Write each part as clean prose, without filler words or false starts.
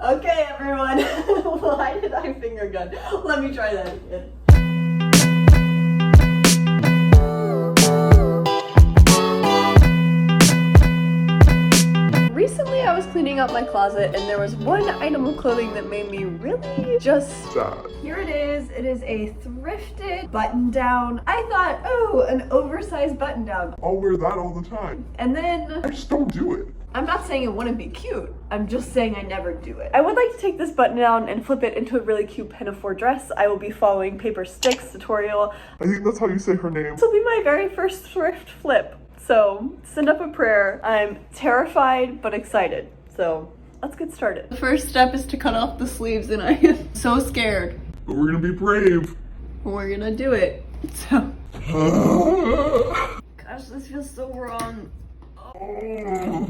Okay, everyone. Why did I finger gun? Let me try that again. Recently, I was cleaning up my closet and there was one item of clothing that made me really just sad. Here it is. It is a thrifted button down. I thought, oh, an oversized button down. I'll wear that all the time. And then I just don't do it. I'm not saying it wouldn't be cute. I'm just saying I never do it. I would like to take this button down and flip it into a really cute pinafore dress. I will be following Paper Sticks tutorial. I think that's how you say her name. This will be my very first thrift flip. So send up a prayer. I'm terrified but excited. So let's get started. The first step is to cut off the sleeves and I am so scared. But we're gonna be brave. We're gonna do it. So. Gosh, this feels so wrong. Oh.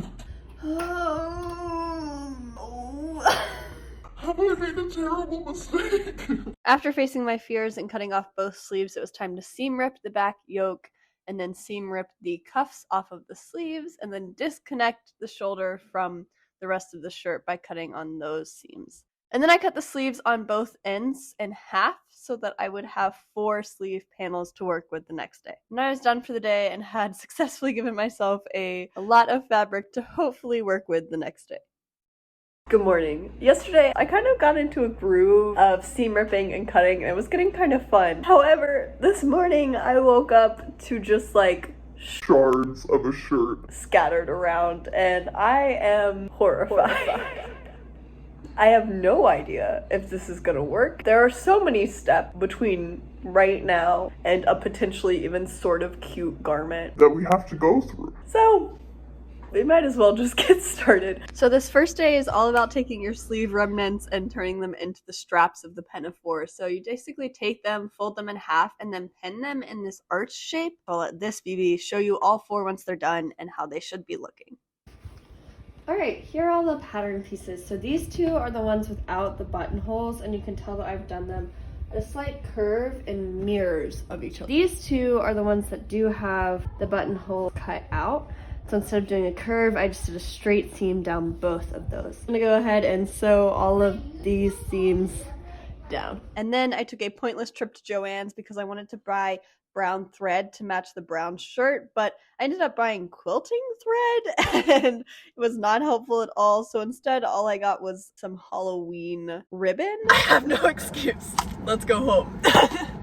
Have I made a terrible mistake? After facing my fears and cutting off both sleeves, it was time to seam rip the back yoke and then seam rip the cuffs off of the sleeves and then disconnect the shoulder from the rest of the shirt by cutting on those seams. And then I cut the sleeves on both ends in half so that I would have 4 sleeve panels to work with the next day. And I was done for the day and had successfully given myself a lot of fabric to hopefully work with the next day. Good morning. Yesterday, I kind of got into a groove of seam ripping and cutting and it was getting kind of fun. However, this morning I woke up to just like Shards of a shirt scattered around and I am horrified. I have no idea if this is gonna work. There are so many steps between right now and a potentially even sort of cute garment that we have to go through. So we might as well just get started. So this first day is all about taking your sleeve remnants and turning them into the straps of the pinafore. So you basically take them, fold them in half, and then pin them in this arch shape. I'll let this BB show you all 4 once they're done and how they should be looking. Alright, here are all the pattern pieces. So these 2 are the ones without the buttonholes, and you can tell that I've done them at a slight curve and mirrors of each other. These 2 are the ones that do have the buttonhole cut out. So instead of doing a curve, I just did a straight seam down both of those. I'm gonna go ahead and sew all of these seams down. And then I took a pointless trip to Joann's because I wanted to buy brown thread to match the brown shirt, but I ended up buying quilting thread and it was not helpful at all. So instead, all I got was some Halloween ribbon. I have no excuse. Let's go home.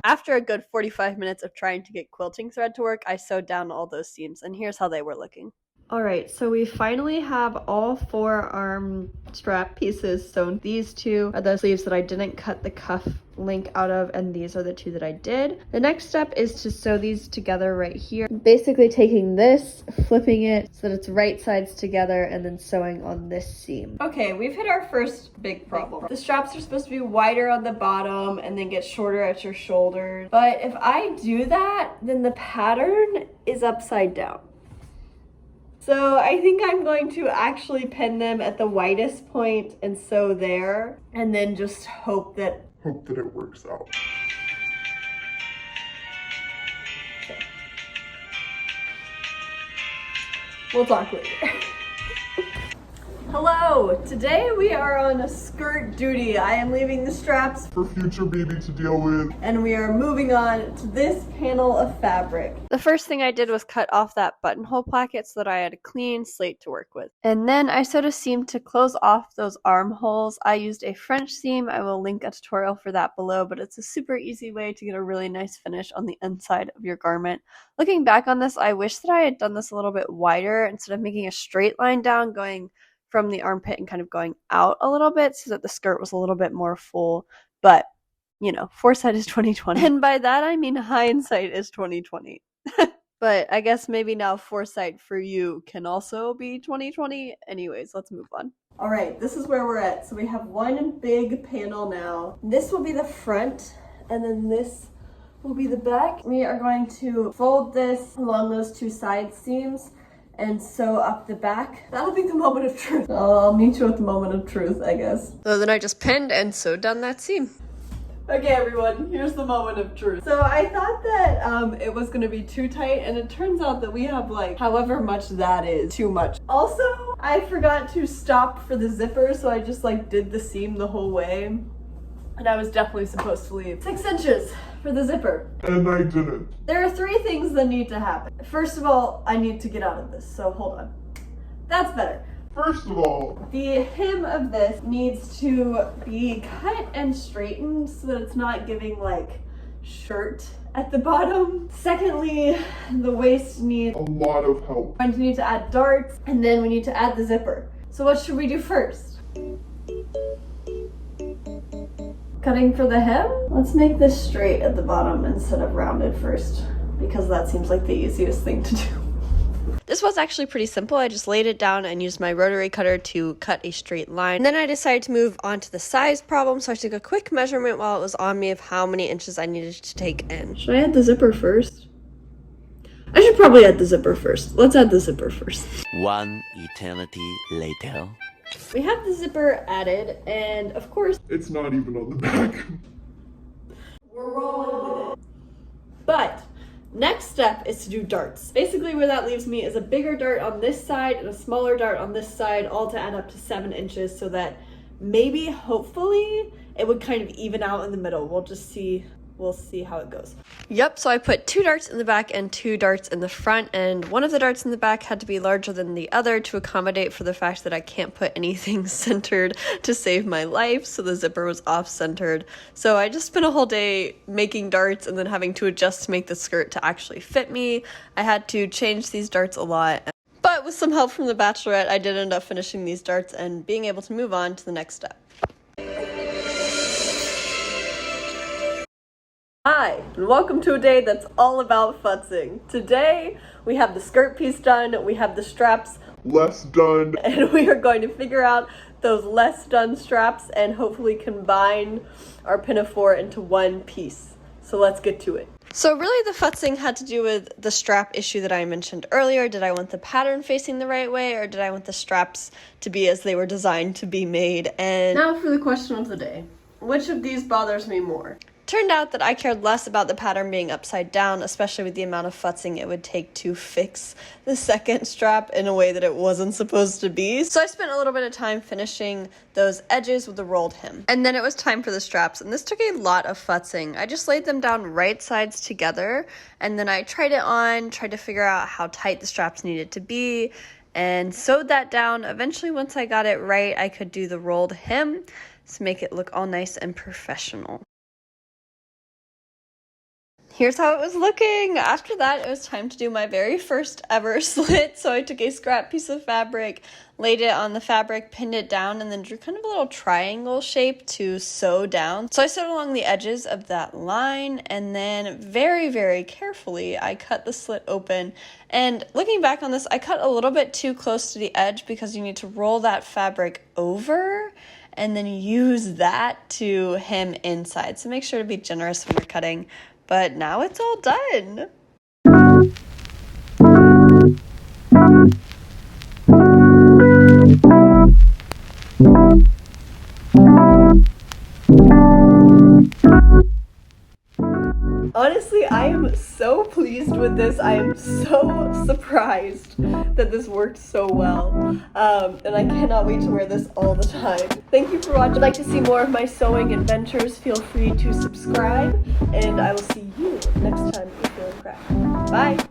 After a good 45 minutes of trying to get quilting thread to work, I sewed down all those seams and here's how they were looking. Alright, so we finally have all 4 arm strap pieces sewn. These 2 are the sleeves that I didn't cut the cuff link out of, and these are the 2 that I did. The next step is to sew these together right here. Basically taking this, flipping it so that it's right sides together, and then sewing on this seam. Okay, we've hit our first big problem. The straps are supposed to be wider on the bottom and then get shorter at your shoulders. But if I do that, then the pattern is upside down. So I think I'm going to actually pin them at the widest point and sew there, and then just hope that it works out. Okay. We'll talk later. Hello! Today we are on a skirt duty. I am leaving the straps for future BB to deal with. And we are moving on to this panel of fabric. The first thing I did was cut off that buttonhole placket so that I had a clean slate to work with. And then I sewed a seam to close off those armholes. I used a French seam. I will link a tutorial for that below, but it's a super easy way to get a really nice finish on the inside of your garment. Looking back on this, I wish that I had done this a little bit wider instead of making a straight line down, going from the armpit and kind of going out a little bit so that the skirt was a little bit more full. But, you know, foresight is 2020. And by that, I mean hindsight is 2020. But I guess maybe now foresight for you can also be 2020. Anyways, let's move on. All right, this is where we're at. So we have one big panel now. This will be the front, and then this will be the back. We are going to fold this along those 2 side seams and sew up the back. That'll be the moment of truth. I'll meet you at the moment of truth, I guess. So then I just pinned and sewed down that seam. Okay, everyone, here's the moment of truth. So I thought that it was gonna be too tight, and it turns out that we have like however much that is too much. Also, I forgot to stop for the zipper, so I just like did the seam the whole way. And I was definitely supposed to leave 6 inches for the zipper. And I didn't. There are 3 things that need to happen. First of all, I need to get out of this, so hold on. That's better. First of all, The hem of this needs to be cut and straightened so that it's not giving like shirt at the bottom. Secondly, the waist needs a lot of help. going to need to add darts, and then we need to add the zipper. So what should we do first? Cutting for the hem? Let's make this straight at the bottom instead of rounded first, because that seems like the easiest thing to do. This was actually pretty simple. I just laid it down and used my rotary cutter to cut a straight line. And then I decided to move on to the size problem, so I took a quick measurement while it was on me of how many inches I needed to take in. Should I add the zipper first? I should probably add the zipper first. Let's add the zipper first. One eternity later. We have the zipper added, and of course, It's not even on the back. we're rolling with it. But next step is to do darts. Basically where that leaves me is a bigger dart on this side and a smaller dart on this side, all to add up to 7 inches, so that maybe, hopefully, it would kind of even out in the middle. We'll see how it goes. Yep, so I put 2 darts in the back and 2 darts in the front, and one of the darts in the back had to be larger than the other to accommodate for the fact that I can't put anything centered to save my life, so the zipper was off-centered. So I just spent a whole day making darts and then having to adjust to make the skirt to actually fit me. I had to change these darts a lot, but with some help from the Bachelorette, I did end up finishing these darts and being able to move on to the next step. Hi, and welcome to a day that's all about futzing. Today, we have the skirt piece done, we have the straps, Less done. and we are going to figure out those less done straps and hopefully combine our pinafore into one piece. So let's get to it. So really the futzing had to do with the strap issue that I mentioned earlier. Did I want the pattern facing the right way, or did I want the straps to be as they were designed to be made? And now for the question of the day. Which of these bothers me more? Turned out that I cared less about the pattern being upside down, especially with the amount of futzing it would take to fix the second strap in a way that it wasn't supposed to be. So I spent a little bit of time finishing those edges with the rolled hem. And then it was time for the straps, and this took a lot of futzing. I just laid them down right sides together, and then I tried it on, tried to figure out how tight the straps needed to be, and sewed that down. Eventually, once I got it right, I could do the rolled hem to make it look all nice and professional. Here's how it was looking. After that, it was time to do my very first ever slit. So I took a scrap piece of fabric, laid it on the fabric, pinned it down, and then drew kind of a little triangle shape to sew down. So I sewed along the edges of that line, and then very, very carefully, I cut the slit open. And looking back on this, I cut a little bit too close to the edge because you need to roll that fabric over and then use that to hem inside. So make sure to be generous when you're cutting. But now it's all done. Honestly, I am so pleased with this. I am so surprised that this worked so well. And I cannot wait to wear this all the time. Thank you for watching. If you'd like to see more of my sewing adventures, feel free to subscribe. And I will see you next time if you're feeling crap. Bye!